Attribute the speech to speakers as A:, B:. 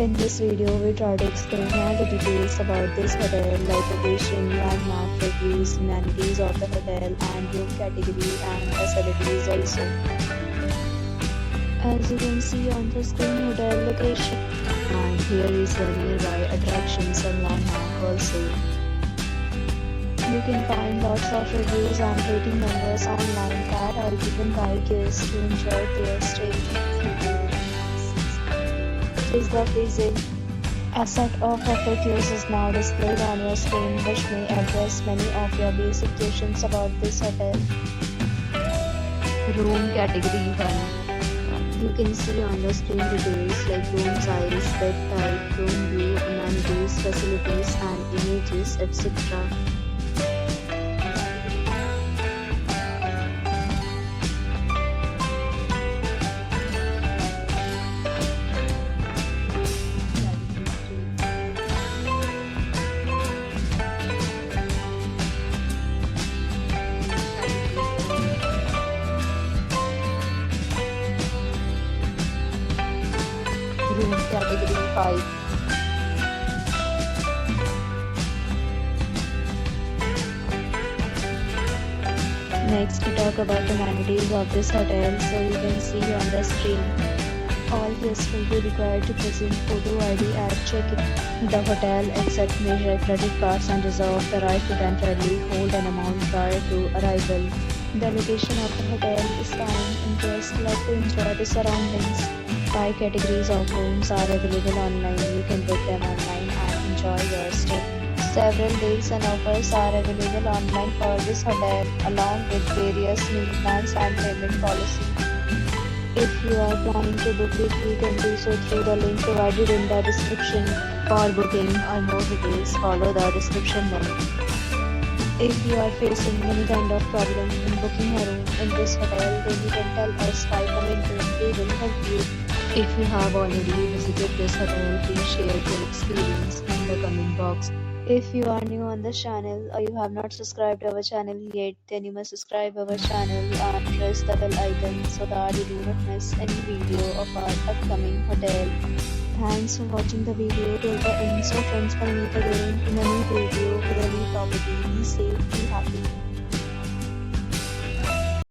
A: In this video, we try to explain all the details about this hotel, like location, landmark, reviews, amenities of the hotel, and room category and facilities also. As you can see on the screen, hotel location, and here is the nearby attractions and landmark also. You can find lots of reviews and rating numbers online that are given by guests to enjoy their stay. Is the pleasing. A set of FAQs is now displayed on your screen, which may address many of your basic questions about this hotel. Room category 1. You can see on the screen details like room size, bed type, room view, amenities, facilities and images, etc. Room category 5. Next, we talk about the amenities of this hotel. So you can see on the screen, all guests will be required to present photo ID at check-in. The hotel accepts major credit cards and reserves the right to temporarily hold an amount prior to arrival. The location of the hotel is fine and guests love to enjoy the surroundings. 5 categories of rooms are available online. You can book them online and enjoy your stay. Several deals and offers are available online for this hotel, along with various meal plans and payment policy. If you are planning to book it, you can do so through the link provided in the description. For booking or more details, follow the description link. If you are facing any kind of problem in booking a room in this hotel, then you can tell us by commenting. We will help you. If you have already visited this hotel, please share your experience in the comment box. If you are new on the channel or you have not subscribed our channel yet, then you must subscribe our channel and press the bell icon so that you do not miss any video of our upcoming hotel. Thanks for watching the video till the end. So friends, will meet again in a new video with a new property. Be safe, be happy.